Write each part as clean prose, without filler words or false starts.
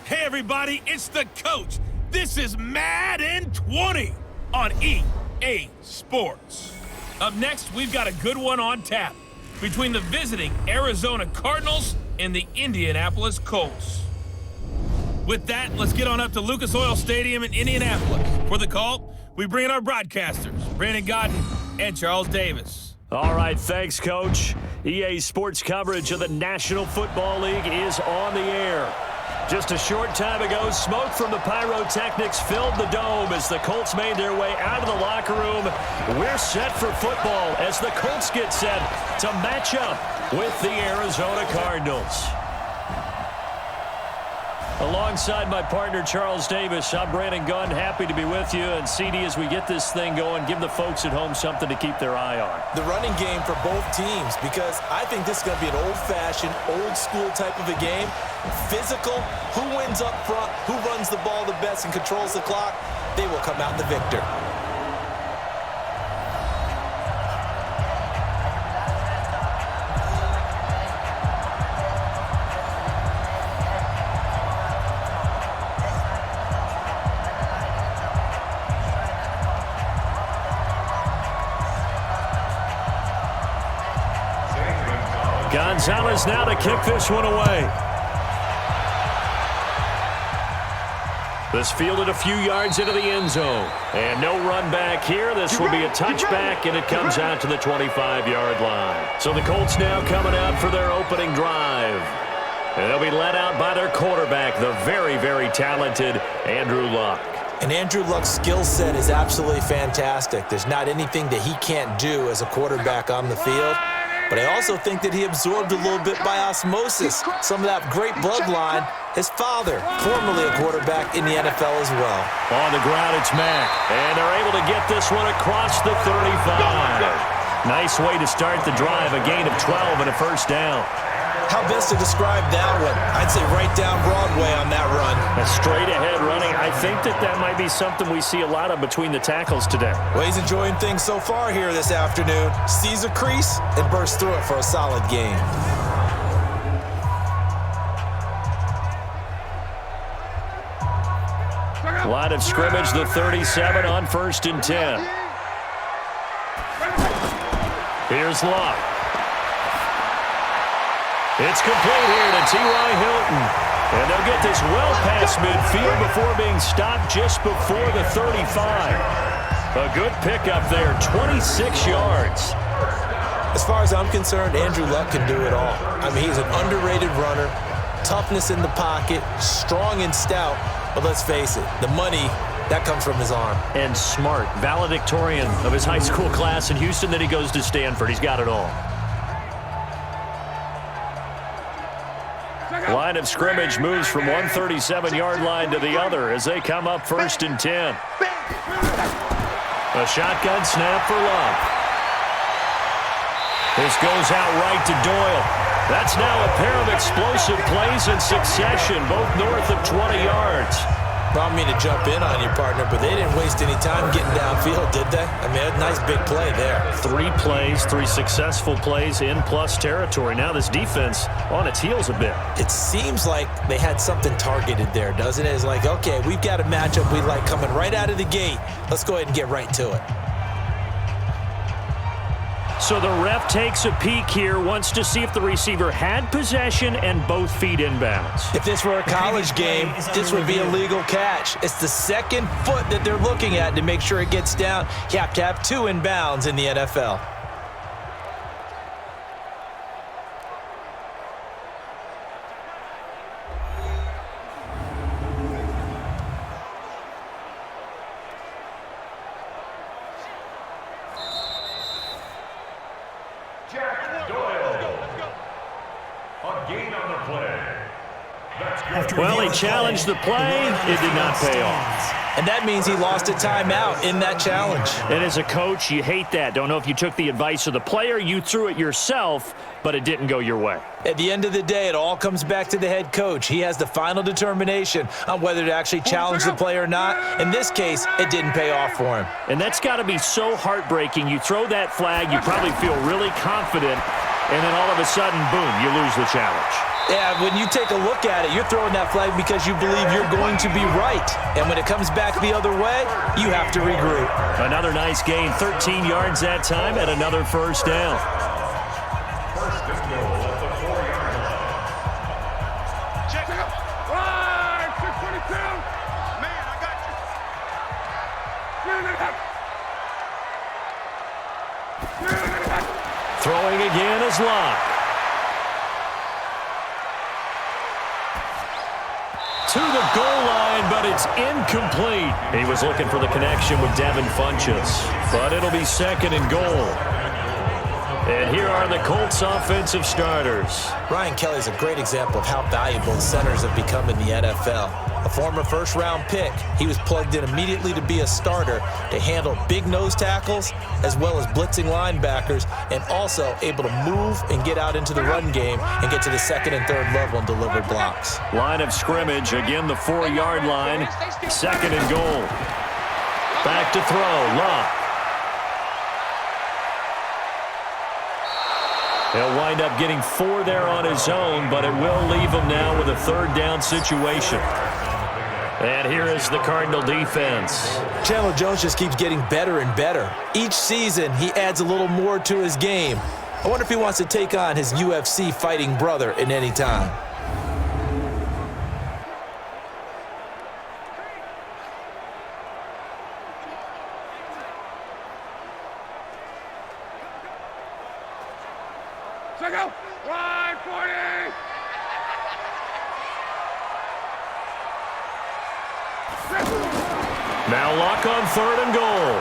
Hey everybody, it's the coach. This is Madden 20 on EA Sports. Up next, we've got a good one on tap between the visiting Arizona Cardinals and the Indianapolis Colts. With that, let's get on up to Lucas Oil Stadium in Indianapolis. For the call, we bring in our broadcasters, Brandon Godden and Charles Davis. All right, thanks, Coach. EA Sports coverage of the National Football League is on the air. Just a short time ago, smoke from the pyrotechnics filled the dome as the Colts made their way out of the locker room. We're set for football as the Colts get set to match up with the Arizona Cardinals. Alongside my partner, Charles Davis, I'm Brandon Gunn, happy to be with you. And CD, as we get this thing going, give the folks at home something to keep their eye on. The running game for both teams, because I think this is going to be an old-fashioned, old-school type of a game. Physical, who wins up front, who runs the ball the best and controls the clock, they will come out the victor. Gonzalez now to kick this one away. This fielded a few yards into the end zone. And no run back here. This will be a touchback, and it comes out to the 25-yard line. So the Colts now coming out for their opening drive. And they'll be led out by their quarterback, the very, very talented Andrew Luck. And Andrew Luck's skill set is absolutely fantastic. There's not anything that he can't do as a quarterback on the field. But I also think that he absorbed a little bit by osmosis some of that great bloodline. His father, formerly a quarterback in the NFL as well. On the ground, it's Mack. And they're able to get this one across the 35. Nice way to start the drive, a gain of 12 and a first down. How best to describe that one? I'd say right down Broadway on that run. A straight-ahead running. I think that might be something we see a lot of between the tackles today. Well, he's enjoying things so far here this afternoon. Sees a crease and bursts through it for a solid gain. Line of scrimmage, the 37 on 1st and 10. Here's Luck. It's complete here to T.Y. Hilton. And they'll get this well past midfield before being stopped just before the 35. A good pickup there, 26 yards. As far as I'm concerned, Andrew Luck can do it all. I mean, he's an underrated runner, toughness in the pocket, strong and stout. But let's face it, the money, that comes from his arm. And smart, valedictorian of his high school class in Houston. Then he goes to Stanford. He's got it all. Line of scrimmage moves from one 37-yard line to the other as they come up 1st and 10. A shotgun snap for Luck. This goes out right to Doyle. That's now a pair of explosive plays in succession, both north of 20 yards. I don't mean to jump in on you, partner, but they didn't waste any time getting downfield, did they? I mean, a nice big play there. 3 plays, 3 successful plays in plus territory. Now this defense on its heels a bit. It seems like they had something targeted there, doesn't it? It's like, okay, we've got a matchup we like coming right out of the gate. Let's go ahead and get right to it. So the ref takes a peek here, wants to see if the receiver had possession and both feet inbounds. If this were a college game, this would be a legal catch. It's the second foot that they're looking at to make sure it gets down. You have to have 2 inbounds in the NFL. Well, he challenged the play. It did not pay off. And that means he lost a timeout in that challenge. And as a coach, you hate that. Don't know if you took the advice of the player, you threw it yourself, but it didn't go your way. At the end of the day, it all comes back to the head coach. He has the final determination on whether to actually challenge the play or not. In this case, it didn't pay off for him. And that's got to be so heartbreaking. You throw that flag, you probably feel really confident, and then all of a sudden, boom, you lose the challenge. Yeah, when you take a look at it, you're throwing that flag because you believe you're going to be right. And when it comes back the other way, you have to regroup. Another nice gain, 13 yards that time, and another first down. Check it out. Right, 622. Man, I got you. Throwing again is Locke. To the goal line, but it's incomplete. He was looking for the connection with Devin Funchess, but it'll be second and goal. And here are the Colts offensive starters. Ryan Kelly's a great example of how valuable centers have become in the NFL. A former first-round pick, he was plugged in immediately to be a starter to handle big nose tackles as well as blitzing linebackers, and also able to move and get out into the run game and get to the second and third level and deliver blocks. Line of scrimmage, again the 4-yard line, second and goal. Back to throw, Locke. He'll wind up getting 4 there on his own, but it will leave him now with a third down situation. And here is the Cardinal defense. Chandler Jones just keeps getting better and better. Each season, he adds a little more to his game. I wonder if he wants to take on his UFC fighting brother at any time. Check out. Right, 40. Now Locke on third and goal.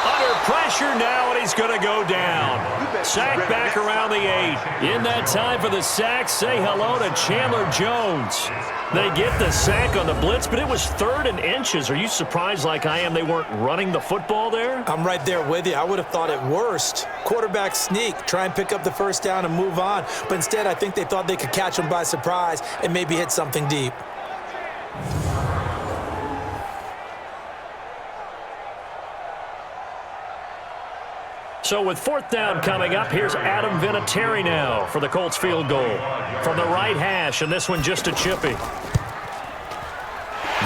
Under pressure now, and he's going to go down. Sack back around the 8. In that time for the sack, say hello to Chandler Jones. They get the sack on the blitz, but it was 3rd and inches. Are you surprised like I am they weren't running the football there? I'm right there with you. I would have thought it worst. Quarterback sneak, try and pick up the first down and move on. But instead, I think they thought they could catch him by surprise and maybe hit something deep. So with 4th down coming up, here's Adam Vinatieri now for the Colts field goal. From the right hash, and this one just a chippy.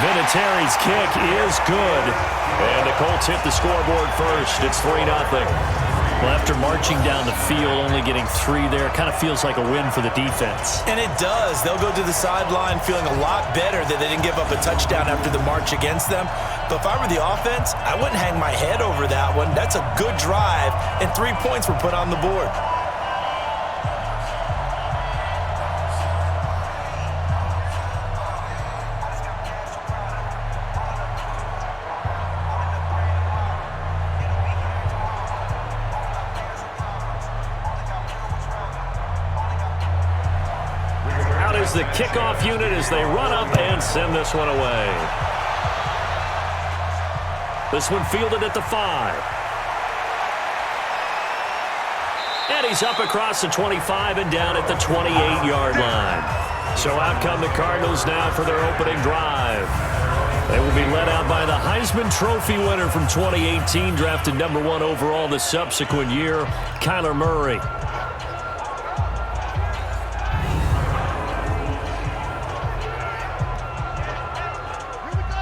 Vinatieri's kick is good. And the Colts hit the scoreboard first. It's 3-0. Well, after marching down the field, only getting 3 there, kind of feels like a win for the defense. And it does. They'll go to the sideline feeling a lot better that they didn't give up a touchdown after the march against them. But if I were the offense, I wouldn't hang my head over that one. That's a good drive, and 3 points were put on the board. The kickoff unit as they run up and send this one away. This one fielded at the 5. And he's up across the 25 and down at the 28-yard line. So out come the Cardinals now for their opening drive. They will be led out by the Heisman Trophy winner from 2018, drafted #1 overall the subsequent year, Kyler Murray.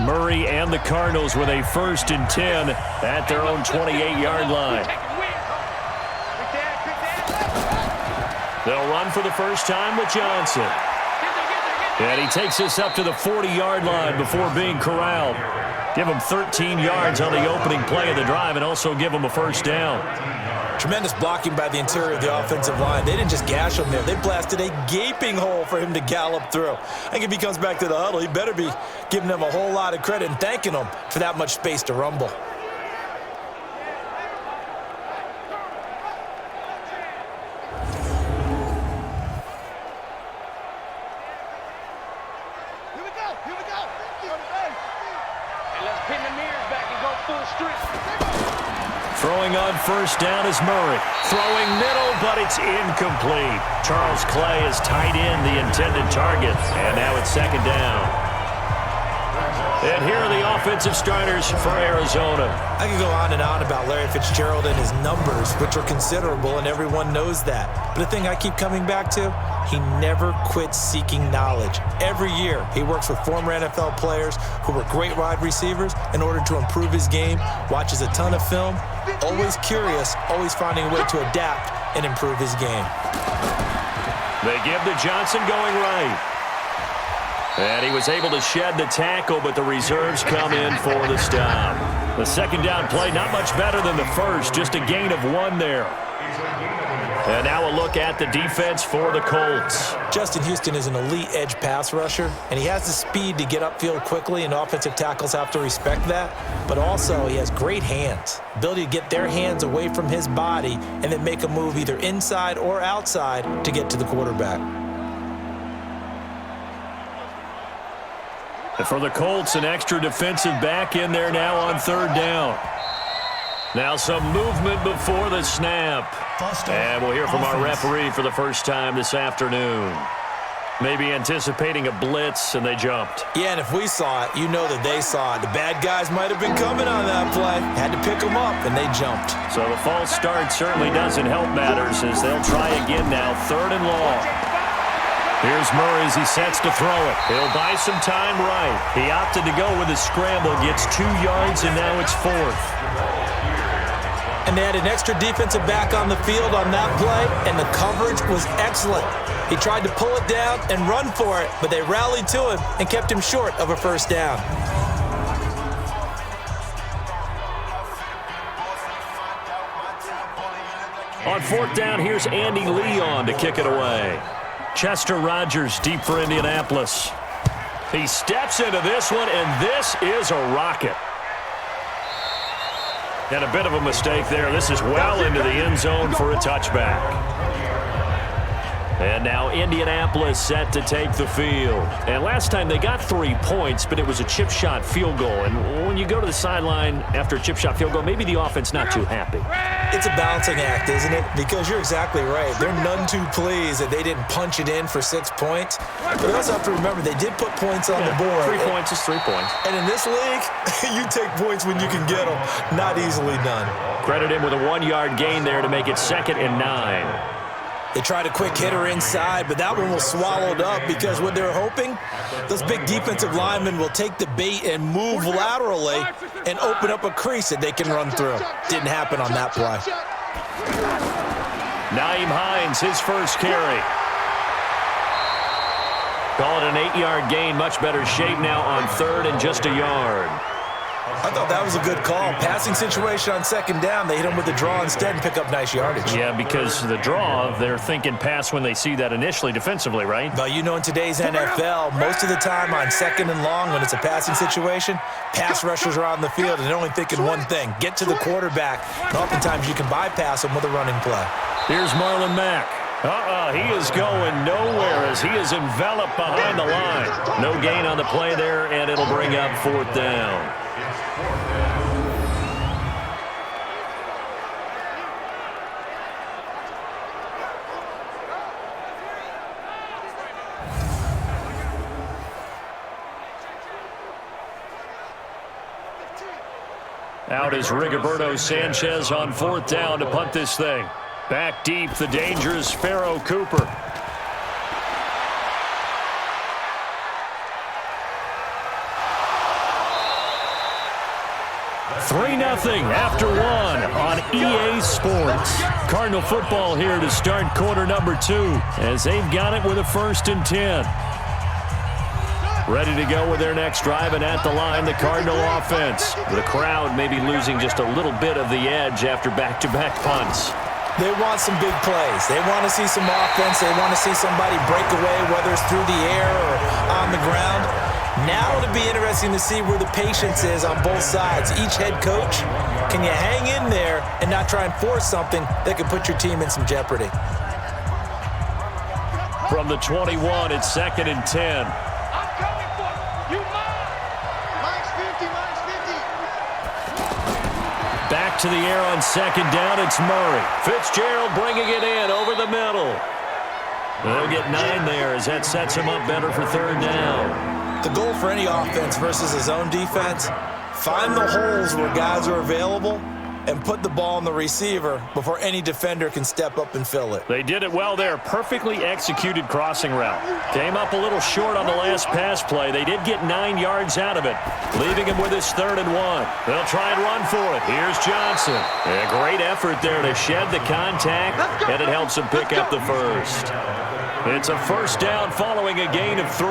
Murray and the Cardinals with a 1st and 10 at their own 28-yard line. They'll run for the first time with Johnson. And he takes us up to the 40-yard line before being corralled. Give him 13 yards on the opening play of the drive and also give him a first down. Tremendous blocking by the interior of the offensive line. They didn't just gash him there. They blasted a gaping hole for him to gallop through. I think if he comes back to the huddle, he better be giving them a whole lot of credit and thanking them for that much space to rumble. Here we go. And let's pin the mirrors back and go full strip. Throwing on first down is Murray. Throwing middle, but it's incomplete. Charles Clay has tied in the intended target, and now it's second down. And here are the offensive starters for Arizona. I could go on and on about Larry Fitzgerald and his numbers, which are considerable, and everyone knows that. But the thing I keep coming back to, he never quits seeking knowledge. Every year, he works with former NFL players who were great wide receivers in order to improve his game, watches a ton of film, always curious, always finding a way to adapt and improve his game. They give to Johnson going right. And he was able to shed the tackle, but the reserves come in for the stop. The second down play, not much better than the first, just a gain of 1 there. And now a look at the defense for the Colts. Justin Houston is an elite edge pass rusher, and he has the speed to get upfield quickly, and offensive tackles have to respect that. But also, he has great hands, ability to get their hands away from his body and then make a move either inside or outside to get to the quarterback. And for the Colts, an extra defensive back in there now on third down. Now some movement before the snap. And we'll hear from our referee for the first time this afternoon. Maybe anticipating a blitz, and they jumped. Yeah, and if we saw it, you know that they saw it. The bad guys might have been coming on that play. Had to pick them up, and they jumped. So the false start certainly doesn't help matters as they'll try again now, 3rd and long. Here's Murray as he sets to throw it. He'll buy some time right. He opted to go with a scramble, gets 2 yards, and now it's 4th. And they had an extra defensive back on the field on that play, and the coverage was excellent. He tried to pull it down and run for it, but they rallied to him and kept him short of a first down. On 4th down, here's Andy Leon to kick it away. Chester Rogers deep for Indianapolis. He steps into this one, and this is a rocket. And a bit of a mistake there. This is well into the end zone for a touchback. And now Indianapolis set to take the field. And last time they got 3 points, but it was a chip shot field goal. And when you go to the sideline after a chip shot field goal, maybe the offense not too happy. It's a balancing act, isn't it? Because you're exactly right. They're none too pleased that they didn't punch it in for 6 points. But you also have to remember they did put points on the board. 3 points is 3 points. And in this league, you take points when you can get them. Not easily done. Credit him with a 1-yard gain there to make it 2nd and 9. They tried a quick hitter inside, but that one was swallowed up because what they're hoping, those big defensive linemen will take the bait and move laterally and open up a crease that they can run through. Didn't happen on that play. Nyheim Hines, his first carry. Call it an 8-yard gain, much better shape now on 3rd and just a yard. I thought that was a good call. Passing situation on 2nd down, they hit him with the draw instead and pick up nice yardage. Yeah, because the draw, they're thinking pass when they see that initially defensively, right? But you know in today's NFL, most of the time on 2nd and long when it's a passing situation, pass rushers are on the field and they're only thinking one thing, get to the quarterback. And oftentimes you can bypass them with a running play. Here's Marlon Mack. He is going nowhere as he is enveloped behind the line. No gain on the play there, and it'll bring up 4th down. Out is Rigoberto Sanchez on 4th down to punt this thing. Back deep, the dangerous Pharaoh Cooper. Three 3-0 after 1 on EA Sports. Cardinal football here to start quarter number 2 as they've got it with a 1st and 10. Ready to go with their next drive, and at the line, the Cardinal offense. The crowd may be losing just a little bit of the edge after back-to-back punts. They want some big plays. They want to see some offense. They want to see somebody break away, whether it's through the air or on the ground. Now it'll be interesting to see where the patience is on both sides. Each head coach, can you hang in there and not try and force something that could put your team in some jeopardy? From the 21, it's 2nd and 10. Back to the air on 2nd down, it's Murray. Fitzgerald bringing it in over the middle. They'll get 9 there as that sets him up better for 3rd down. The goal for any offense versus his own defense, find the holes where guys are available and put the ball on the receiver before any defender can step up and fill it. They did it well there. Perfectly executed crossing route. Came up a little short on the last pass play. They did get 9 yards out of it, leaving him with his 3rd and 1. They'll try and run for it. Here's Johnson. A great effort there to shed the contact, and it helps him pick up the first. It's a first down following a gain of 3.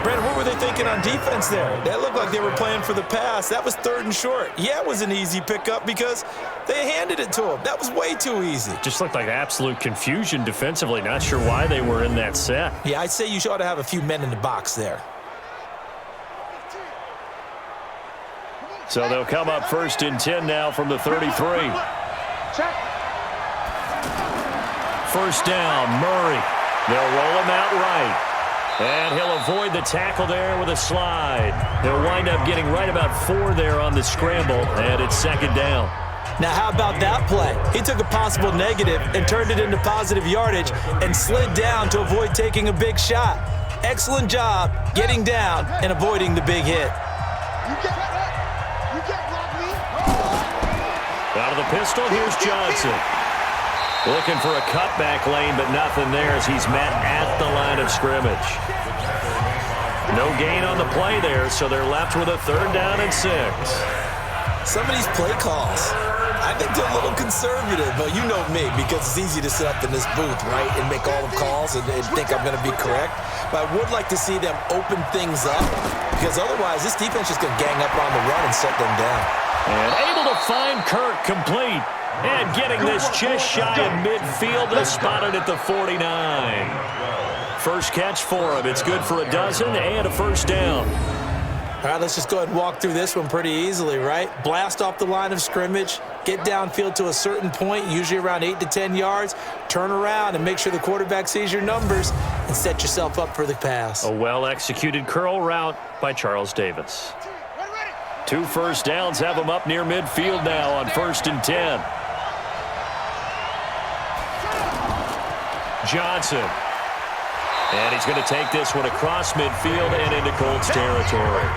Brandon, what were they thinking on defense there? They looked like they were playing for the pass. That was 3rd and short. Yeah, it was an easy pickup because they handed it to him. That was way too easy. Just looked like absolute confusion defensively. Not sure why they were in that set. Yeah, I'd say you ought to have a few men in the box there. So they'll come up 1st and 10 now from the 33. Check. First down, Murray. They'll roll him out right. And he'll avoid the tackle there with a slide. They'll wind up getting right about 4 there on the scramble, and it's 2nd down. Now, how about that play? He took a possible negative and turned it into positive yardage and slid down to avoid taking a big shot. Excellent job getting down and avoiding the big hit. Out of the pistol, here's Johnson. Looking for a cutback lane, but nothing there as he's met at the line of scrimmage. No gain on the play there, so they're left with a 3rd down and 6. Some of these play calls, I think they're a little conservative, but you know me, because it's easy to sit up in this booth, right, and make all the calls and think I'm going to be correct. But I would like to see them open things up, because otherwise this defense is going to gang up on the run and shut them down. And able to find Kirk complete. And getting this just shy of midfield, they spotted at the 49. First catch for him. It's good for a dozen and a first down. All right, let's just go ahead and walk through this one pretty easily, right? Blast off the line of scrimmage, get downfield to a certain point, usually around 8 to 10 yards, turn around and make sure the quarterback sees your numbers and set yourself up for the pass. A well-executed curl route by Charles Davis. 2 first downs have him up near midfield now on 1st and 10. Johnson. And he's going to take this one across midfield and into Colts territory.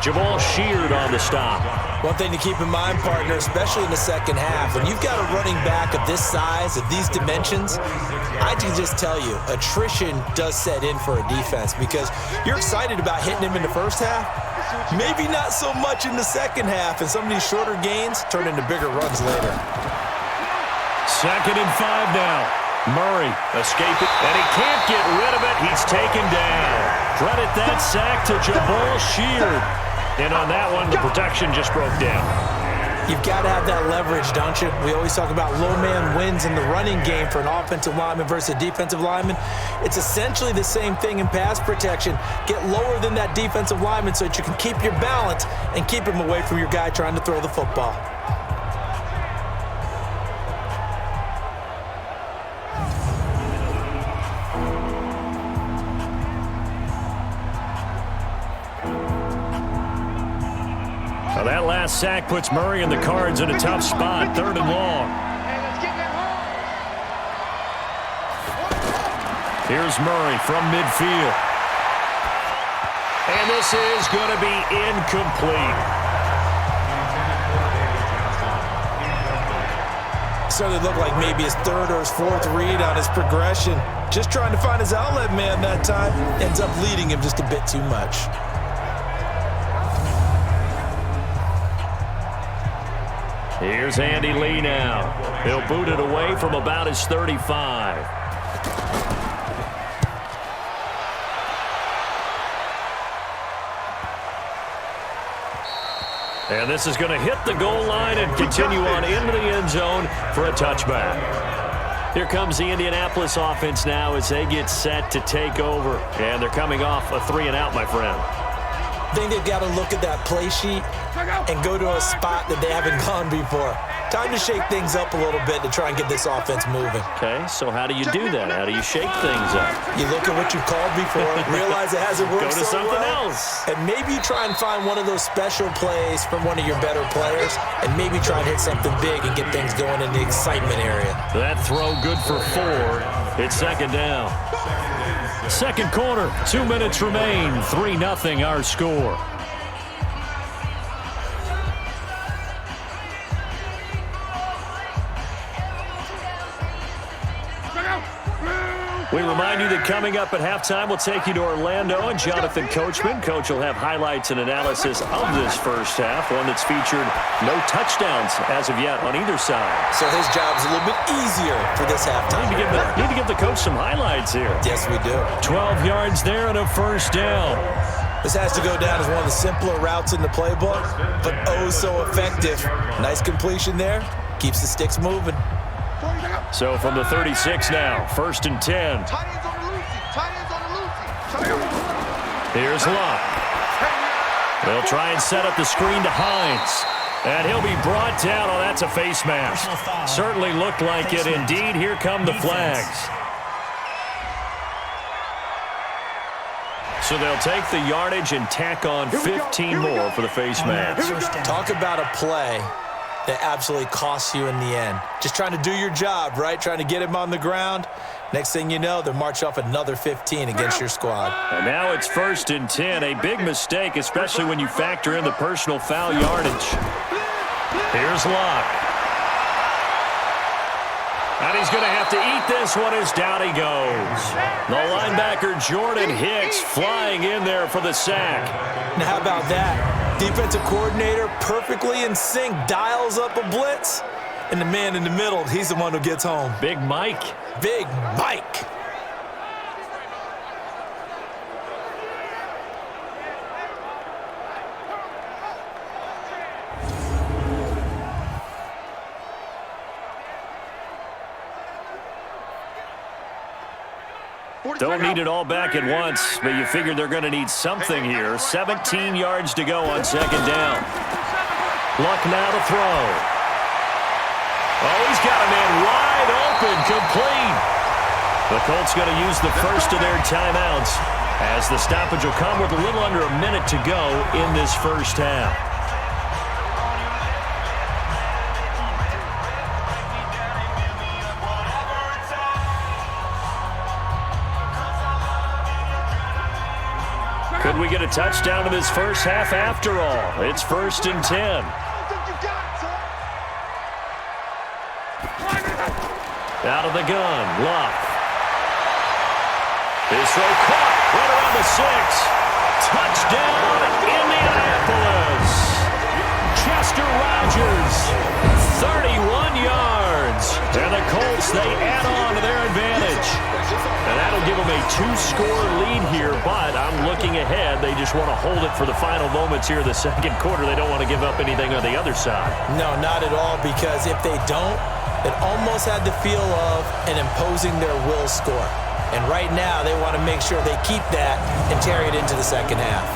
Jamal Sheard on the stop. One thing to keep in mind, partner, especially in the second half, when you've got a running back of this size, of these dimensions, I can just tell you, attrition does set in for a defense because you're excited about hitting him in the first half, maybe not so much in the second half, and some of these shorter gains turn into bigger runs later. 2nd and 5 now. Murray escaping, and he can't get rid of it. He's taken down. Credit that sack to Jamal Sheard. And on that one, the protection just broke down. You've got to have that leverage, don't you? We always talk about low man wins in the running game for an offensive lineman versus a defensive lineman. It's essentially the same thing in pass protection. Get lower than that defensive lineman so that you can keep your balance and keep him away from your guy trying to throw the football. Now that last sack puts Murray and the Cards in a tough spot, 3rd and long. Here's Murray from midfield. And this is going to be incomplete. Certainly looked like maybe his 3rd or his 4th read on his progression. Just trying to find his outlet man that time. Ends up leading him just a bit too much. Here's Andy Lee now. He'll boot it away from about his 35. And this is going to hit the goal line and continue on into the end zone for a touchback. Here comes the Indianapolis offense now as they get set to take over. And they're coming off a 3-and-out, my friend. I think they've got to look at that play sheet and go to a spot that they haven't gone before. Time to shake things up a little bit to try and get this offense moving. Okay, so how do you do that? How do you shake things up? You look at what you called before, realize it hasn't worked Go to so something well, else. and maybe you try and find one of those special plays from one of your better players, and maybe try and hit something big and get things going in the excitement area. That throw good for 4. It's second down. Second quarter, 2 minutes remain. 3-0 our score. We remind you that coming up at halftime, we'll take you to Orlando and Jonathan Coachman. Coach will have highlights and analysis of this first half, one that's featured no touchdowns as of yet on either side. So his job's a little bit easier for this halftime. Need to give the coach some highlights here. Yes, we do. 12 yards there and a first down. This has to go down as one of the simpler routes in the playbook, but oh so effective. Nice completion there. Keeps the sticks moving. So from the 36 now, 1st and 10. Here's Luck. They'll try and set up the screen to Hines. And he'll be brought down. Oh, that's a face mask. Certainly looked like it. Indeed, here come the flags. So they'll take the yardage and tack on 15 more for the face mask. Talk about a play that absolutely costs you in the end. Just trying to do your job, right? Trying to get him on the ground. Next thing you know, they'll march off another 15 against your squad. And now it's 1st and 10. A big mistake, especially when you factor in the personal foul yardage. Here's Luck. And he's going to have to eat this one as down he goes. The linebacker Jordan Hicks flying in there for the sack. Now how about that? Defensive coordinator perfectly in sync, dials up a blitz, and the man in the middle, he's the one who gets home. Big Mike. Big Mike. Don't need it all back at once, but you figure they're going to need something here. 17 yards to go on second down. Luck now to throw. Oh, he's got a man wide open, complete. The Colts going to use the first of their timeouts as the stoppage will come with a little under a minute to go in this first half. Could we get a touchdown in this first half after all? It's 1st and 10. Out of the gun, Luck. His throw caught right around the 6. Touchdown, Indianapolis. Chester Rogers, 31 yards. And the Colts, they add on to their advantage. And that'll give them a 2-score lead here, but I'm looking ahead. They just want to hold it for the final moments here in the second quarter. They don't want to give up anything on the other side. No, not at all, because if they don't, it almost had the feel of an imposing their will score. And right now, they want to make sure they keep that and carry it into the second half.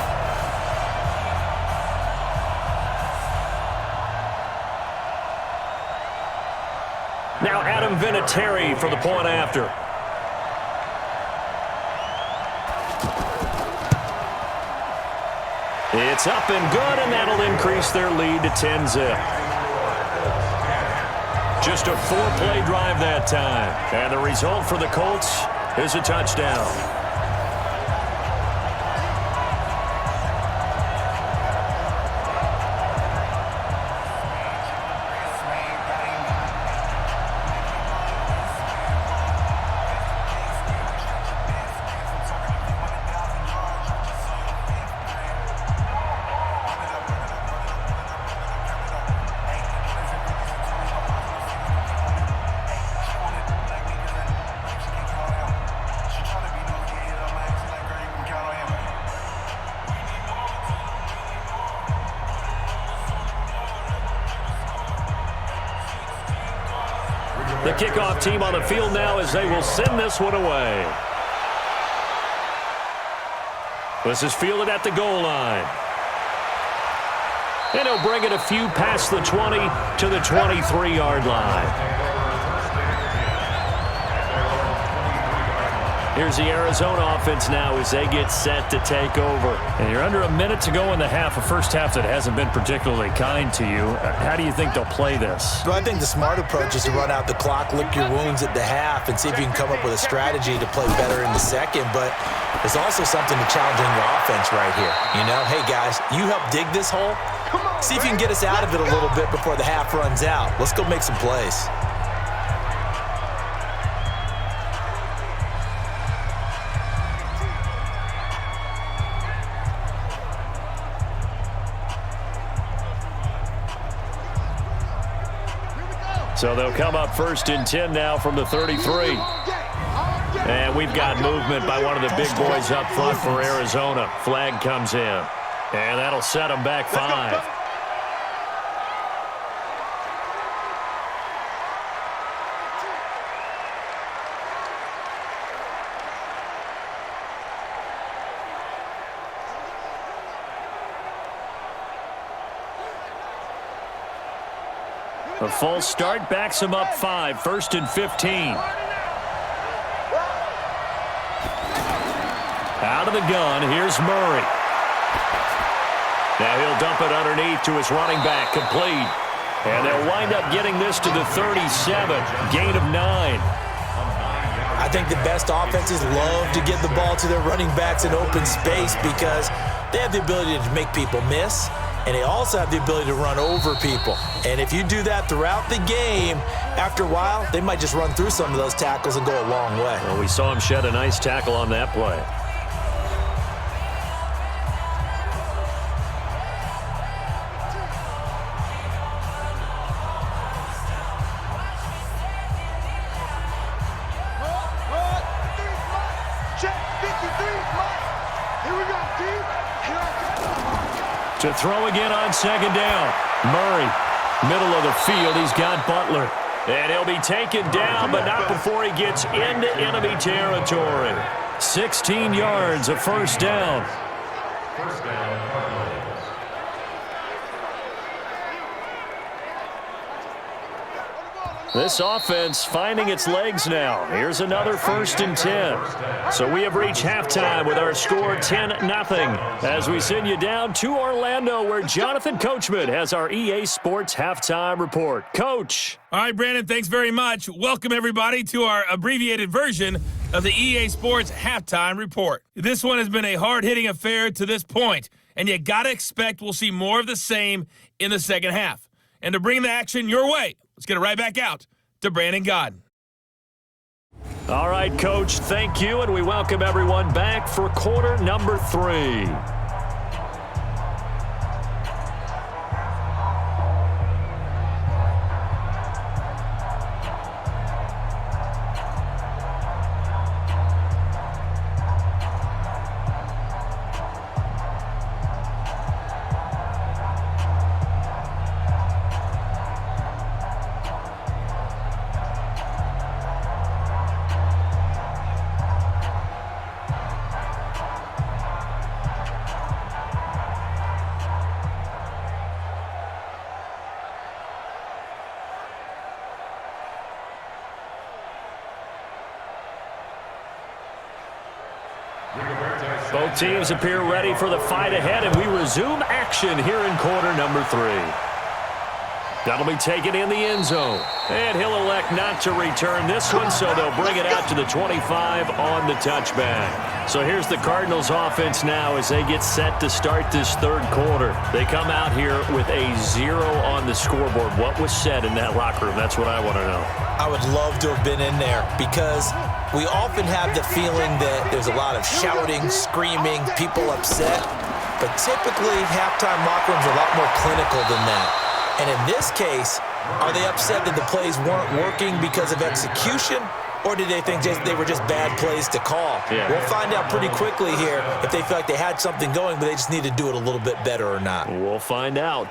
Now Adam Vinatieri for the point after. It's up and good, and that'll increase their lead to 10-zip. Just a 4-play drive that time. And the result for the Colts is a touchdown. The kickoff team on the field now as they will send this one away. This is fielded at the goal line. And he'll bring it a few past the 20 to the 23-yard line. Here's the Arizona offense now as they get set to take over. And you're under a minute to go in the half, a first half that hasn't been particularly kind to you. How do you think they'll play this? Well, I think the smart approach is to run out the clock, lick your wounds at the half, and see if you can come up with a strategy to play better in the second. But there's also something to challenging your offense right here. You know, hey, guys, you help dig this hole. See if you can get us out of it a little bit before the half runs out. Let's go make some plays. So they'll come up 1st and 10 now from the 33. And we've got movement by one of the big boys up front for Arizona. Flag comes in. And that'll set them back 5. A false start backs him up 5, 1st and 15. Out of the gun, here's Murray. Now he'll dump it underneath to his running back, complete. And they'll wind up getting this to the 37, gain of 9. I think the best offenses love to get the ball to their running backs in open space because they have the ability to make people miss, and they also have the ability to run over people. And if you do that throughout the game, after a while, they might just run through some of those tackles and go a long way. Well, we saw him shed a nice tackle on that play. To throw again on 2nd down. Murray, middle of the field. He's got Butler. And he'll be taken down, but not before he gets into enemy territory. 16 yards, a 1st down. First down. This offense finding its legs now. Here's another 1st and 10. So we have reached halftime with our score 10-0 as we send you down to Orlando where Jonathan Coachman has our EA Sports halftime report. Coach. All right, Brandon, thanks very much. Welcome, everybody, to our abbreviated version of the EA Sports halftime report. This one has been a hard-hitting affair to this point, and you got to expect we'll see more of the same in the second half. And to bring the action your way, let's get it right back out to Brandon Godden. All right, Coach, thank you, and we welcome everyone back for quarter number 3. Both teams appear ready for the fight ahead, and we resume action here in quarter number 3. That'll be taken in the end zone. And he'll elect not to return this one, so they'll bring it out to the 25 on the touchback. So here's the Cardinals offense now as they get set to start this third quarter. They come out here with a 0 on the scoreboard. What was said in that locker room? That's what I want to know. I would love to have been in there because we often have the feeling that there's a lot of shouting, screaming, people upset. But typically, halftime locker rooms are a lot more clinical than that. And in this case, are they upset that the plays weren't working because of execution? Or did they think they were just bad plays to call? Yeah. We'll find out pretty quickly here if they feel like they had something going, but they just need to do it a little bit better or not. We'll find out.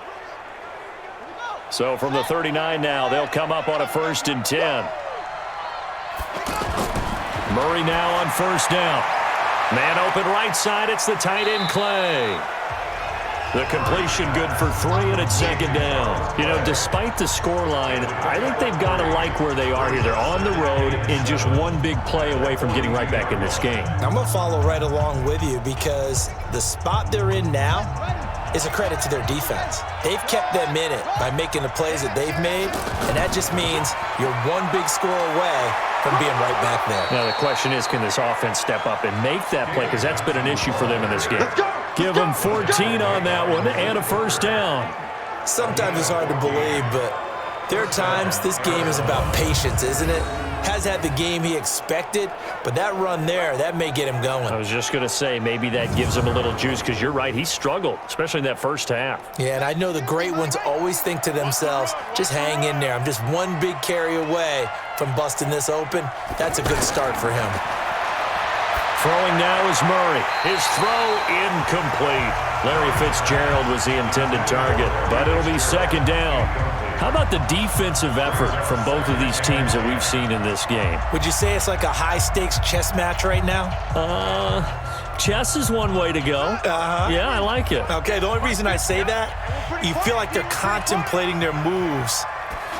So from the 39 now, they'll come up on a 1st and 10. Murray now on 1st down. Man open right side, it's the tight end Clay. The completion good for 3, and it's second down. You know, despite the scoreline, I think they've got to like where they are here. They're on the road and just one big play away from getting right back in this game. I'm going to follow right along with you because the spot they're in now is a credit to their defense. They've kept them in it by making the plays that they've made, and that just means you're one big score away from being right back there. Now, the question is, can this offense step up and make that play? Because that's been an issue for them in this game. Give them 14 on that one and a first down. Sometimes it's hard to believe, but there are times this game is about patience, isn't it? Has had the game he expected, but that run there, that may get him going. I was just going to say, maybe that gives him a little juice, because you're right, he struggled, especially in that first half. Yeah, and I know the great ones always think to themselves, just hang in there. I'm just one big carry away from busting this open. That's a good start for him. Throwing now is Murray. His throw incomplete. Larry Fitzgerald was the intended target, but it'll be second down. How about the defensive effort from both of these teams that we've seen in this game? Would you say it's like a high-stakes chess match right now? Chess is one way to go. Yeah, I like it. Okay, the only reason I say that, you feel like they're contemplating their moves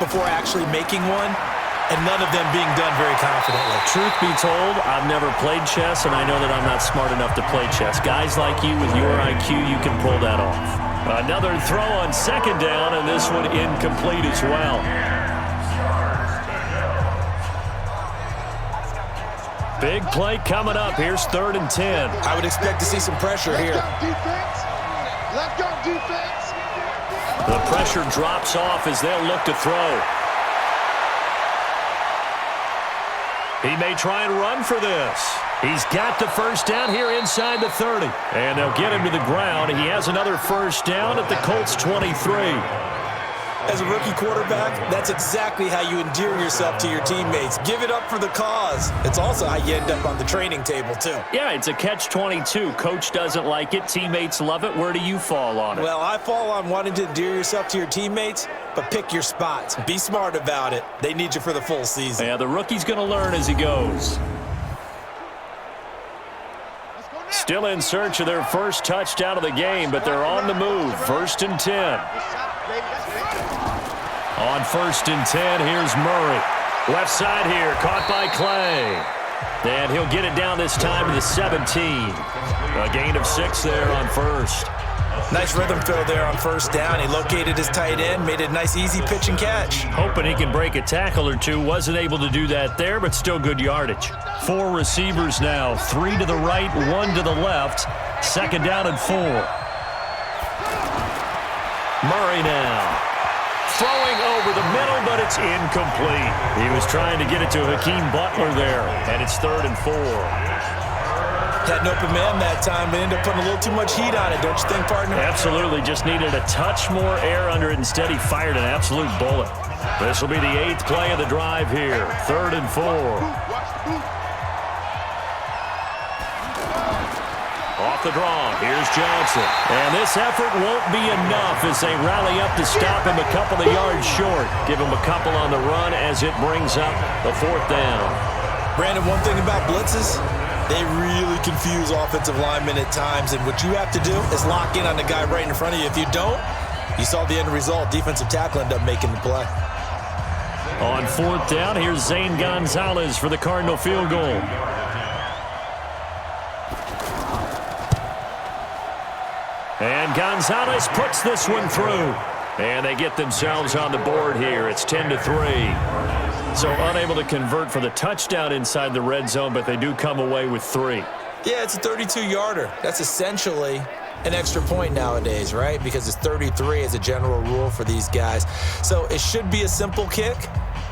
before actually making one, and none of them being done very confidently. Truth be told, I've never played chess, and I know that I'm not smart enough to play chess. Guys like you with your IQ, you can pull that off. Another throw on second down, and this one incomplete as well. Big play coming up. Here's 3rd and 10. I would expect to see some pressure here. Let's go, defense. The pressure drops off as they'll look to throw. He may try and run for this. He's got the first down here inside the 30. And they'll get him to the ground. He has another first down at the Colts 23. As a rookie quarterback, that's exactly how you endear yourself to your teammates. Give it up for the cause. It's also how you end up on the training table, too. Yeah, it's a catch-22. Coach doesn't like it. Teammates love it. Where do you fall on it? Well, I fall on wanting to endear yourself to your teammates, but pick your spots. Be smart about it. They need you for the full season. Yeah, the rookie's going to learn as he goes. Still in search of their first touchdown of the game, but they're on the move. 1st and 10. On 1st and 10, here's Murray. Left side here, caught by Clay. And he'll get it down this time to the 17. A gain of 6 there on 1st. Nice rhythm fill there on 1st down. He located his tight end, made a nice easy pitch and catch. Hoping he can break a tackle or two. Wasn't able to do that there, but still good yardage. 4 receivers now. 3 to the right, 1 to the left. 2nd down and 4. Murray now. Throwing over the middle, but it's incomplete. He was trying to get it to Hakeem Butler there, and it's 3rd and 4. Had an open man that time, but ended up putting a little too much heat on it, don't you think, partner? Absolutely. Just needed a touch more air under it. Instead, he fired an absolute bullet. This will be the 8th play of the drive here. 3rd and 4. Off the draw, here's Johnson. And this effort won't be enough as they rally up to stop him a couple of yards short. Give him a couple on the run as it brings up the 4th down. Brandon, one thing about blitzes, they really confuse offensive linemen at times, and what you have to do is lock in on the guy right in front of you. If you don't, you saw the end result. Defensive tackle ended up making the play. On 4th down, here's Zane Gonzalez for the Cardinal field goal. And Gonzalez puts this one through. And they get themselves on the board here. It's 10-3. So unable to convert for the touchdown inside the red zone, but they do come away with 3. Yeah, it's a 32-yarder. That's essentially an extra point nowadays, right? Because it's 33 as a general rule for these guys. So it should be a simple kick.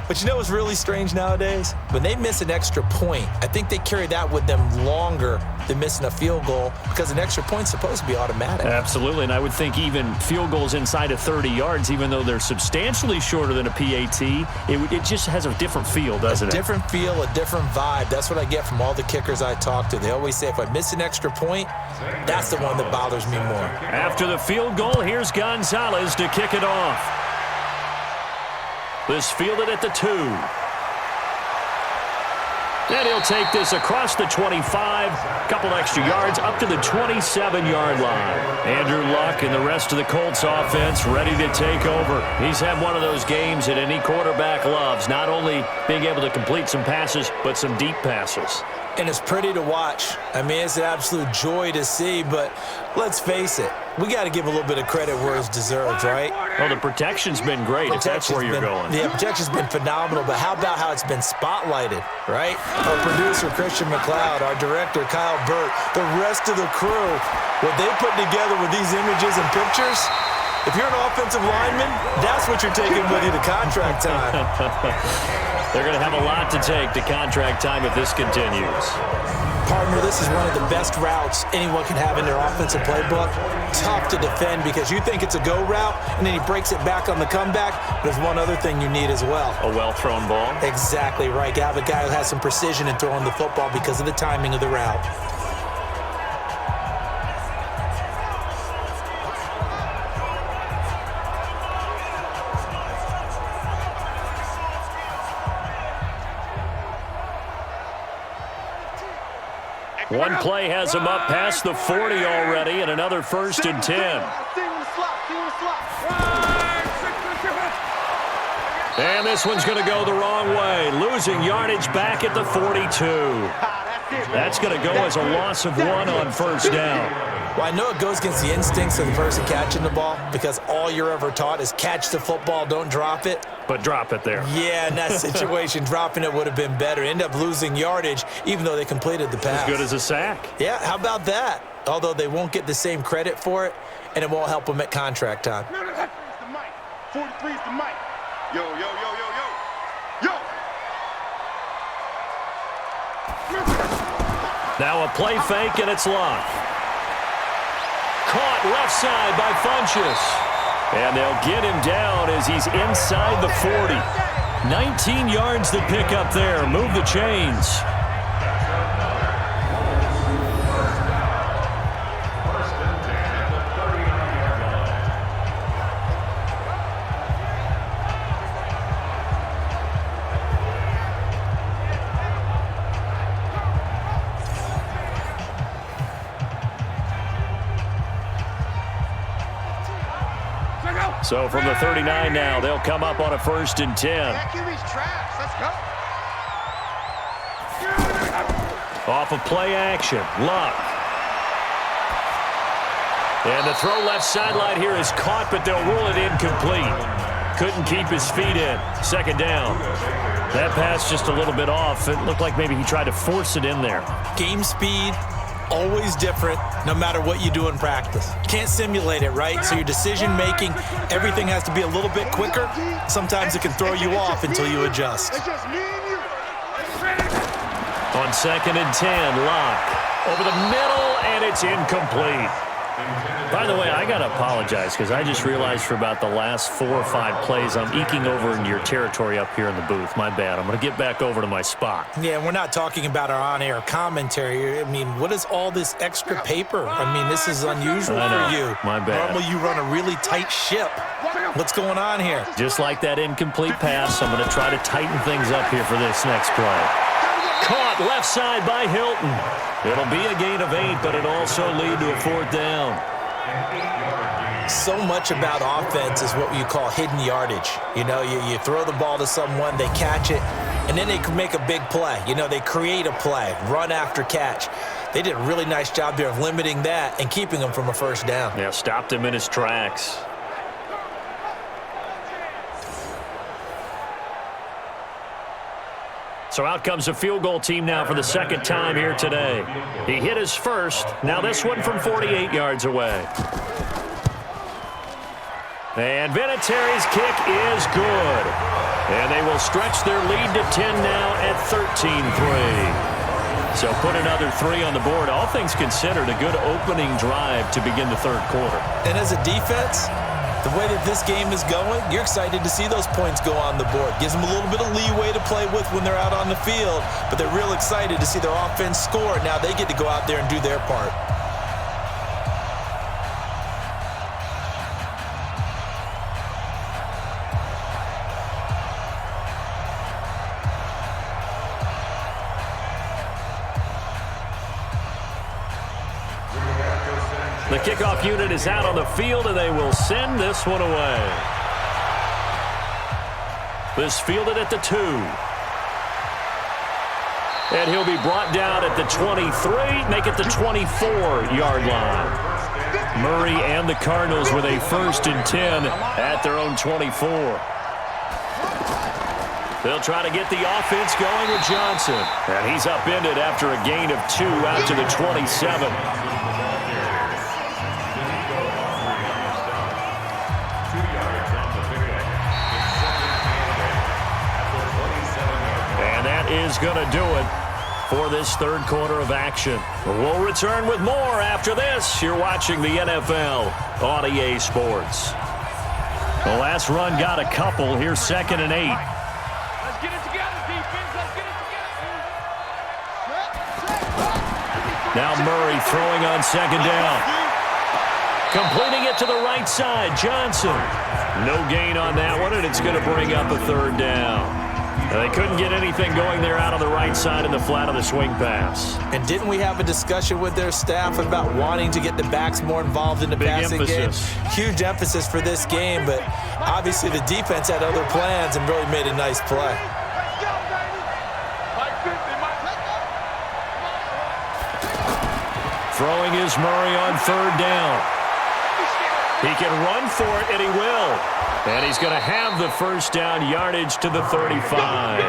But you know what's really strange nowadays? When they miss an extra point, I think they carry that with them longer than missing a field goal because an extra point's supposed to be automatic. Absolutely, and I would think even field goals inside of 30 yards, even though they're substantially shorter than a PAT, it just has a different feel, doesn't it? A different feel, a different vibe. That's what I get from all the kickers I talk to. They always say if I miss an extra point, that's the one that bothers me more. After the field goal, here's Gonzalez to kick it off. This fielded at the 2. And he'll take this across the 25, a couple extra yards, up to the 27-yard line. Andrew Luck and the rest of the Colts offense ready to take over. He's had one of those games that any quarterback loves, not only being able to complete some passes, but some deep passes. And it's pretty to watch. I mean, it's an absolute joy to see, but let's face it, we got to give a little bit of credit where it's deserved, right? Well, the protection's been great if that's where you're going. The protection's been phenomenal, but how about how it's been spotlighted, right? Our producer, Christian McLeod, our director, Kyle Burt, the rest of the crew, what they put together with these images and pictures, if you're an offensive lineman, that's what you're taking with you to contract time. They're going to have a lot to take to contract time if this continues. Partner, this is one of the best routes anyone can have in their offensive playbook. Tough to defend because you think it's a go route, and then he breaks it back on the comeback. There's one other thing you need as well. A well-thrown ball? Exactly right. You have a guy who has some precision in throwing the football because of the timing of the route. One play has him up past the 40 already, and another 1st and 10. And this one's going to go the wrong way, losing yardage back at the 42. That's going to go as a loss of 1 on 1st down. Well, I know it goes against the instincts of the person catching the ball because all you're ever taught is catch the football, don't drop it. But drop it there. Yeah, in that situation, dropping it would have been better. End up losing yardage, even though they completed the pass. As good as a sack. Yeah, how about that? Although they won't get the same credit for it, and it won't help them at contract time. 43's the mic. Yo, yo, yo, yo, yo. Yo! Now a play fake, and it's locked. Caught left side by Funchess. And they'll get him down as he's inside the 40. 19 yards to pick up there. Move the chains. So from the 39 now, they'll come up on a 1st and 10. Off of play action, Luck. And the throw left sideline here is caught, but they'll rule it incomplete. Couldn't keep his feet in. 2nd down. That pass just a little bit off. It looked like maybe he tried to force it in there. Game speed, always different, no matter what you do in practice. Can't simulate it, right? So your decision-making, everything has to be a little bit quicker. Sometimes it can throw you off until you adjust. On 2nd and 10, Luck. Over the middle, and it's incomplete. By the way, I got to apologize because I just realized for about the last 4 or 5 plays, I'm eking over into your territory up here in the booth. My bad. I'm going to get back over to my spot. Yeah, we're not talking about our on-air commentary. I mean, what is all this extra paper? I mean, this is unusual for you. My bad. Normally you run a really tight ship. What's going on here? Just like that incomplete pass, I'm going to try to tighten things up here for this next play. Caught left side by Hilton. It'll be a gain of 8, but it'll also lead to a 4th down. So much about offense is what you call hidden yardage. You know, you throw the ball to someone, they catch it, and then they can make a big play. You know, they create a play, run after catch. They did a really nice job there of limiting that and keeping him from a 1st down. Yeah, stopped him in his tracks. So out comes a field goal team now for the 2nd time here today. He hit his first. Now this one from 48 yards away. And Vinatieri's kick is good. And they will stretch their lead to 10 now at 13-3. So put another 3 on the board. All things considered, a good opening drive to begin the 3rd quarter. And as a defense, the way that this game is going, you're excited to see those points go on the board. Gives them a little bit of leeway to play with when they're out on the field, but they're real excited to see their offense score. Now they get to go out there and do their part. The kickoff unit is out on the field, and they will send this one away. This fielded at the 2. And he'll be brought down at the 23, make it the 24-yard line. Murray and the Cardinals with a 1st and 10 at their own 24. They'll try to get the offense going with Johnson. And he's upended after a gain of 2 out to the 27. And that is going to do it for this third quarter of action. We'll return with more after this. You're watching the NFL on EA Sports. The last run got a couple. Here's 2nd and 8. Let's get it together, defense. Let's get it together. Now Murray throwing on 2nd down. Completing it to the right side, Johnson. No gain on that one, and it's going to bring up a 3rd down. They couldn't get anything going there out on the right side in the flat of the swing pass. And didn't we have a discussion with their staff about wanting to get the backs more involved in the passing game? Huge emphasis for this game, but obviously the defense had other plans and really made a nice play. Throwing is Murray on 3rd down. He can run for it, and he will. And he's going to have the 1st down, yardage to the 35.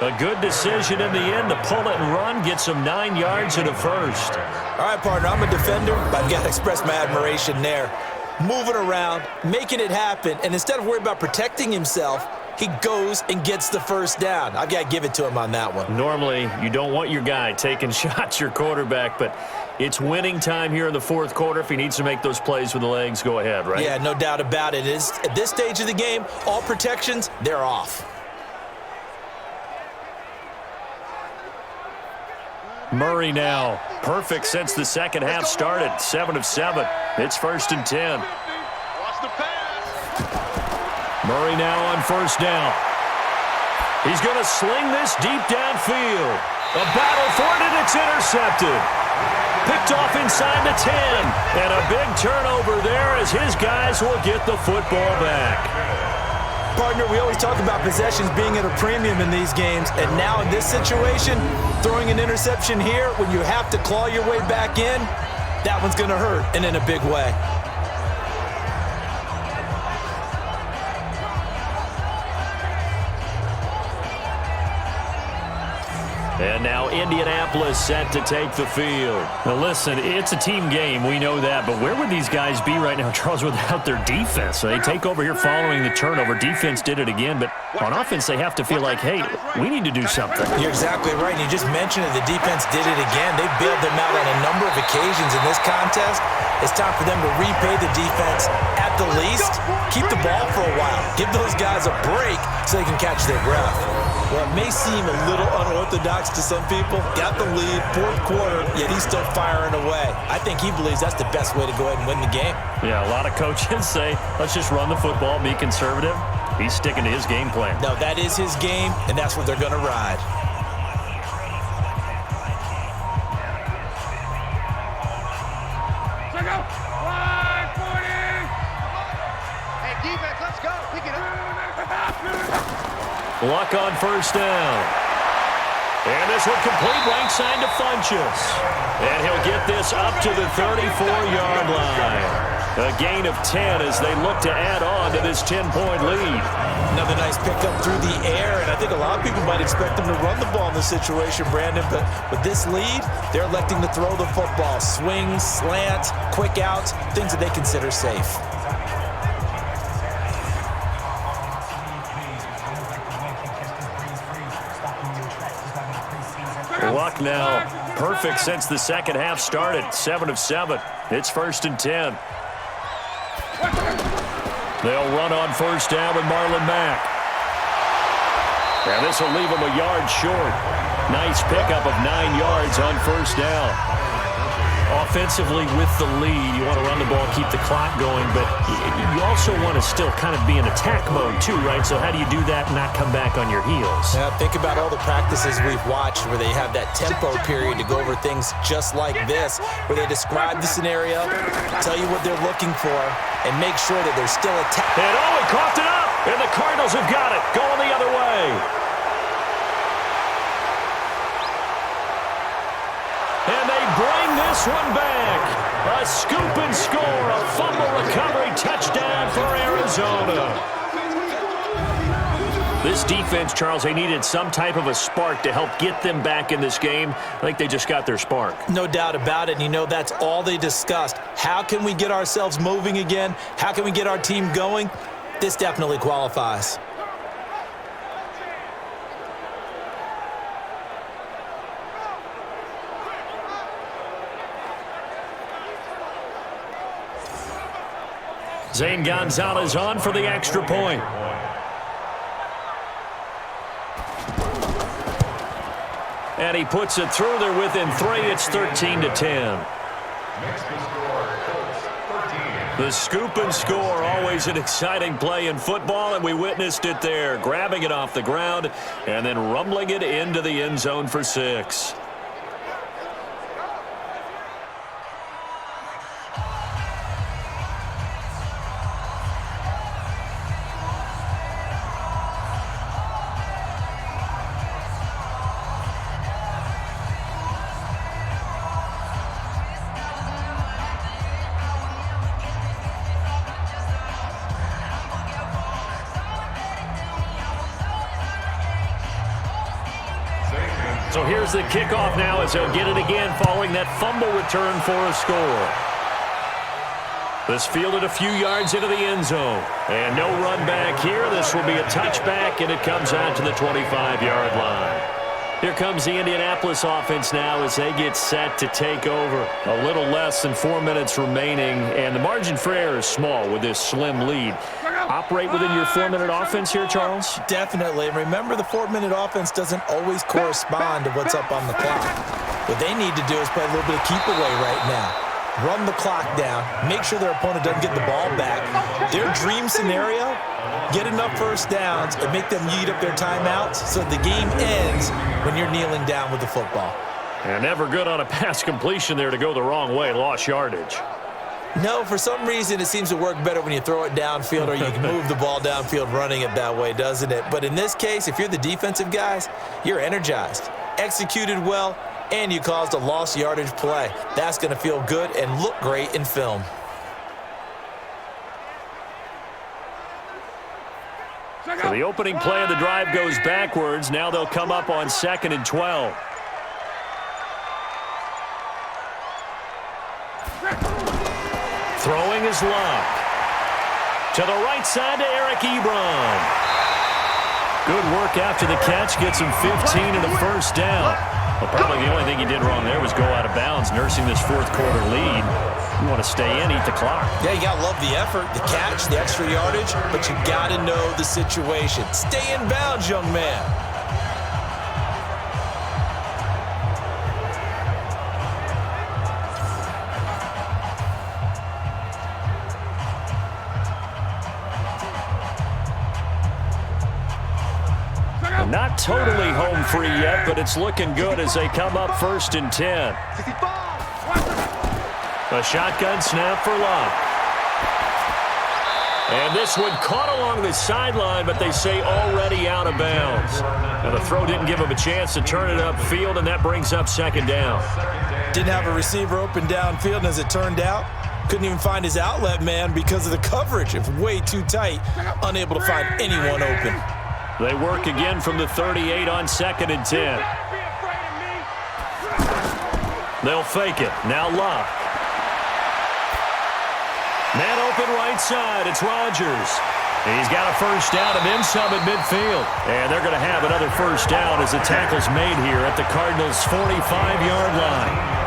A good decision in the end to pull it and run, get some 9 yards and a 1st. All right, partner, I'm a defender, but I've got to express my admiration there. Moving around, making it happen, and instead of worrying about protecting himself, he goes and gets the 1st down. I've got to give it to him on that one. Normally, you don't want your guy taking shots, your quarterback, but it's winning time here in the 4th quarter. If he needs to make those plays with the legs, go ahead, right? Yeah, no doubt about it. At this stage of the game, all protections, they're off. Murray now, perfect since the second half started, 7 of 7. It's 1st and 10. Watch the pass. Murray now on 1st down. He's going to sling this deep downfield. A battle for it, and it's intercepted. Picked off inside the 10. And a big turnover there as his guys will get the football back. Partner, we always talk about possessions being at a premium in these games, and now in this situation, throwing an interception here when you have to claw your way back in, that one's going to hurt, and in a big way. And now Indianapolis set to take the field. Now listen, it's a team game, we know that, but where would these guys be right now, Charles, without their defense? So they take over here following the turnover. Defense did it again, but on offense they have to feel like, hey, we need to do something. You're exactly right, and you just mentioned it. The defense did it again. They bailed them out on a number of occasions in this contest. It's time for them to repay the defense at the least. Keep the ball for a while. Give those guys a break so they can catch their breath. Well, it may seem a little unorthodox to some people. Got the lead, 4th quarter, yet he's still firing away. I think he believes that's the best way to go ahead and win the game. Yeah, a lot of coaches say, let's just run the football, be conservative. He's sticking to his game plan. No, that is his game, and that's what they're going to ride. Check out. 540. Hey, defense, let's go. Pick it up. Luck on 1st down. And this will complete right side to Funchess. And he'll get this up to the 34-yard line. A gain of 10 as they look to add on to this 10-point lead. Another nice pickup through the air, and I think a lot of people might expect them to run the ball in this situation, Brandon, but with this lead, they're electing to throw the football. Swings, slants, quick outs, things that they consider safe. Luck now, perfect since the second half started, 7 of 7. It's 1st and 10. They'll run on 1st down with Marlon Mack. And this will leave them a yard short. Nice pickup of 9 yards on 1st down. Offensively with the lead, you want to run the ball, keep the clock going, but you also want to still kind of be in attack mode too, right? So how do you do that and not come back on your heels? Yeah, think about all the practices we've watched where they have that tempo period to go over things just like this, where they describe the scenario, tell you what they're looking for, and make sure that they're still attacking. And he coughed it up, and the Cardinals have got it, going the other way. And they bring this one back. A scoop and score, a fumble recovery touchdown for Arizona. This defense, Charles, they needed some type of a spark to help get them back in this game. I think they just got their spark. No doubt about it. And you know, that's all they discussed. How can we get ourselves moving again? How can we get our team going? This definitely qualifies. Zane Gonzalez on for the extra point. And he puts it through. They're within 3. It's 13-10. The scoop and score, always an exciting play in football, and we witnessed it there. Grabbing it off the ground and then rumbling it into the end zone for 6. So here's the kickoff now as they'll get it again following that fumble return for a score. This fielded a few yards into the end zone. And no run back here. This will be a touchback, and it comes out to the 25-yard line. Here comes the Indianapolis offense now as they get set to take over. A little less than 4 minutes remaining, and the margin for error is small with this slim lead. Operate within your 4-minute offense here, Charles? Definitely. And remember, the 4-minute offense doesn't always correspond to what's up on the clock. What they need to do is play a little bit of keep away right now. Run the clock down. Make sure their opponent doesn't get the ball back. Their dream scenario, get enough first downs and make them eat up their timeouts so the game ends when you're kneeling down with the football. And never good on a pass completion there to go the wrong way. Lost yardage. No, for some reason it seems to work better when you throw it downfield or you can move the ball downfield running it that way, doesn't it? But in this case, if you're the defensive guys, you're energized, executed well, and you caused a lost yardage play. That's going to feel good and look great in film. So the opening play of the drive goes backwards. Now they'll come up on 2nd and 12. Throwing is Locke. To the right side to Eric Ebron. Good work after the catch. Gets him 15 and a first down. Well, probably the only thing he did wrong there was go out of bounds, nursing this fourth-quarter lead. You want to stay in, eat the clock. Yeah, you got to love the effort, the catch, the extra yardage, but you got to know the situation. Stay in bounds, young man. Not totally home free yet, but it's looking good as they come up 1st and 10. A shotgun snap for Locke. And this one caught along the sideline, but they say already out of bounds. Now the throw didn't give him a chance to turn it upfield, and that brings up 2nd down. Didn't have a receiver open downfield, and as it turned out, couldn't even find his outlet man because of the coverage. It's way too tight, unable to find anyone open. They work again from the 38 on 2nd and 10. They'll fake it. Now Locke. Man open right side. It's Rodgers. He's got a first down and then some at midfield. And they're going to have another first down as the tackle's made here at the Cardinals' 45-yard line.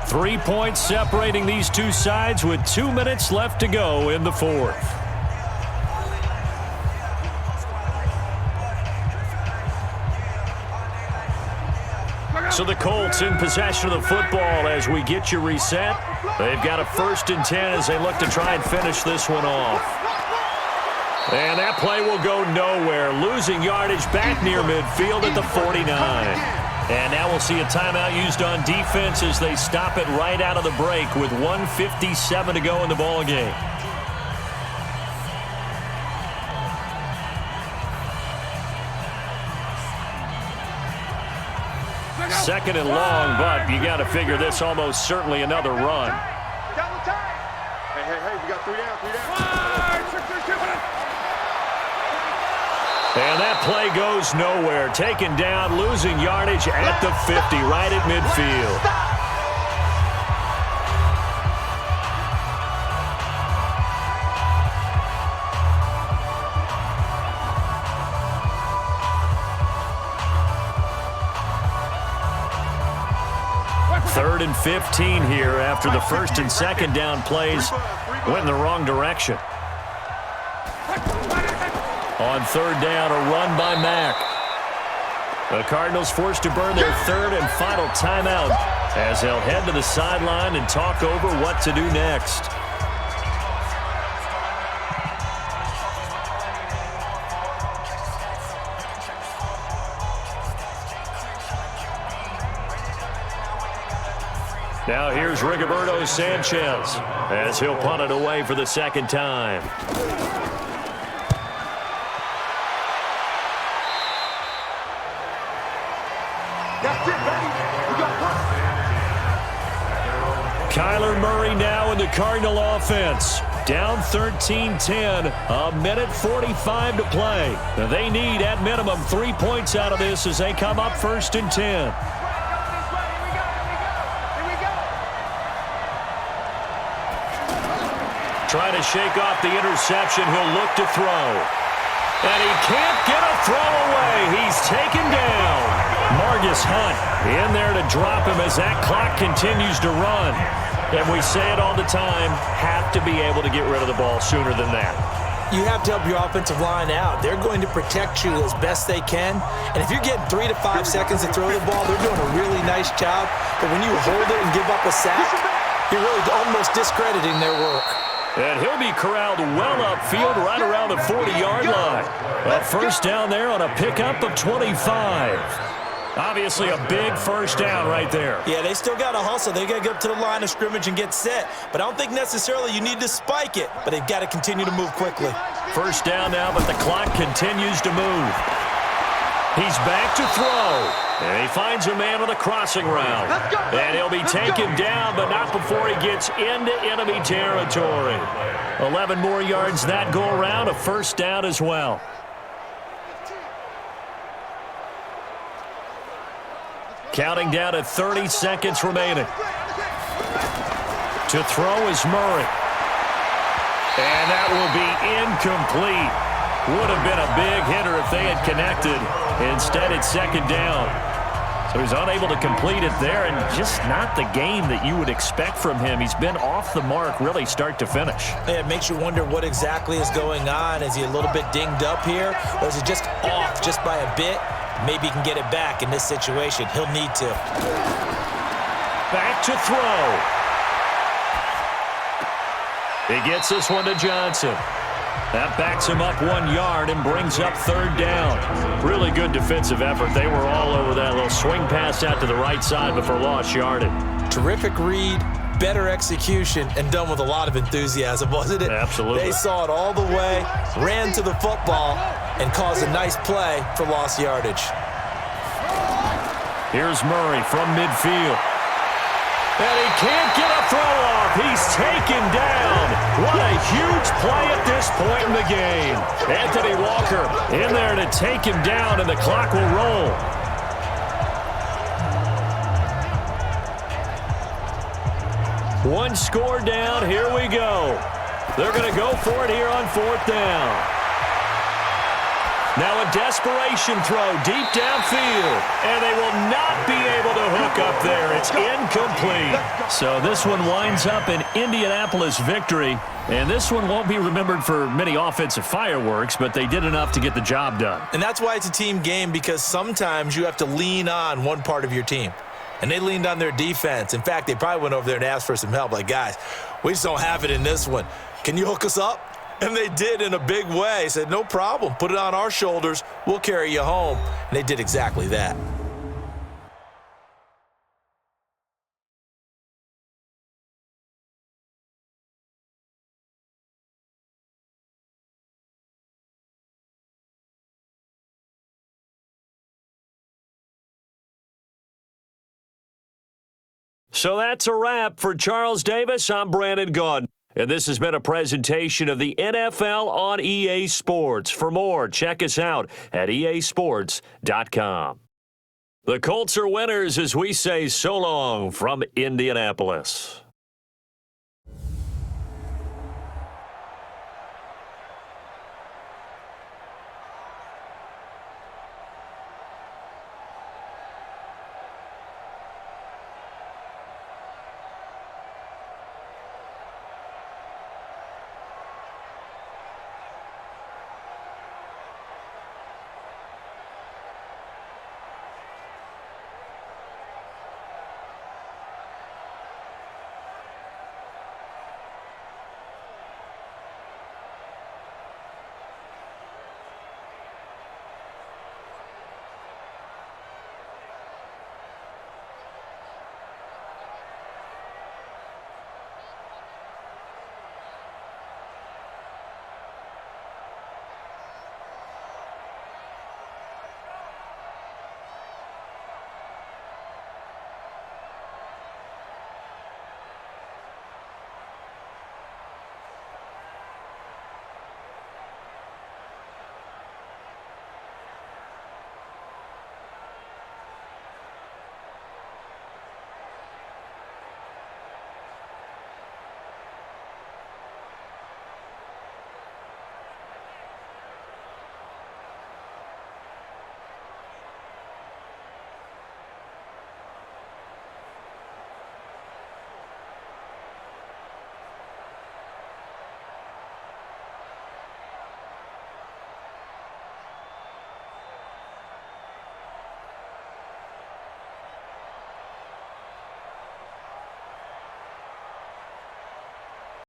3 points separating these two sides with 2 minutes left to go in the fourth. So the Colts in possession of the football as we get you reset. They've got a 1st and 10 as they look to try and finish this one off. And that play will go nowhere, losing yardage back near midfield at the 49. And now we'll see a timeout used on defense as they stop it right out of the break with 1:57 to go in the ball game. Second and long, but you got to figure this almost certainly another run. Hey, we got 3 down. And that play goes nowhere. Taken down, losing yardage at the 50, right at midfield. Third and 15 here after the 1st and 2nd down plays went in the wrong direction. On 3rd down, a run by Mack. The Cardinals forced to burn their 3rd and final timeout as they'll head to the sideline and talk over what to do next. Now here's Rigoberto Sanchez as he'll punt it away for the 2nd time. Kyler Murray now in the Cardinal offense. Down 13-10, a minute 45 to play. They need at minimum 3 points out of this as they come up 1st and 10. Trying to shake off the interception, he'll look to throw. And he can't get a throw away. He's taken down. Margus Hunt in there to drop him as that clock continues to run. And we say it all the time, have to be able to get rid of the ball sooner than that. You have to help your offensive line out. They're going to protect you as best they can. And if you're getting 3 to 5 seconds to throw the ball, they're doing a really nice job. But when you hold it and give up a sack, you're really almost discrediting their work. And he'll be corralled well upfield right around the 40-yard line. A 1st down there on a pickup of 25. Obviously a big 1st down right there. Yeah, they still got to hustle. They got to get up to the line of scrimmage and get set. But I don't think necessarily you need to spike it. But they've got to continue to move quickly. 1st down now, but the clock continues to move. He's back to throw. And he finds a man on the crossing route. And he'll be taken down, but not before he gets into enemy territory. 11 more yards that go around, a 1st down as well. Counting down at 30 seconds remaining. To throw is Murray. And that will be incomplete. Would have been a big hitter if they had connected. Instead, it's 2nd down. So he's unable to complete it there, and just not the game that you would expect from him. He's been off the mark really start to finish. Yeah, it makes you wonder what exactly is going on. Is he a little bit dinged up here, or is he just off just by a bit? Maybe he can get it back in this situation. He'll need to. Back to throw. He gets this one to Johnson. That backs him up 1 yard and brings up 3rd down. Really good defensive effort. They were all over that little swing pass out to the right side before lost yardage. Terrific read, better execution, and done with a lot of enthusiasm, wasn't it? Absolutely. They saw it all the way, ran to the football, and caused a nice play for lost yardage. Here's Murray from midfield. And he can't get a throw off. He's taken down. What a huge play at this point in the game. Anthony Walker in there to take him down, and the clock will roll. One score down. Here we go. They're going to go for it here on 4th down. Now a desperation throw deep downfield, and they will not be able to hook up up there. It's incomplete. So this one winds up an Indianapolis victory. And this one won't be remembered for many offensive fireworks, but they did enough to get the job done. And that's why it's a team game, because sometimes you have to lean on one part of your team. And they leaned on their defense. In fact, they probably went over there and asked for some help. Like, guys, we just don't have it in this one. Can you hook us up? And they did in a big way. Said, no problem. Put it on our shoulders. We'll carry you home. And they did exactly that. So that's a wrap. For Charles Davis, I'm Brandon Gaudin. And this has been a presentation of the NFL on EA Sports. For more, check us out at easports.com. The Colts are winners as we say so long from Indianapolis.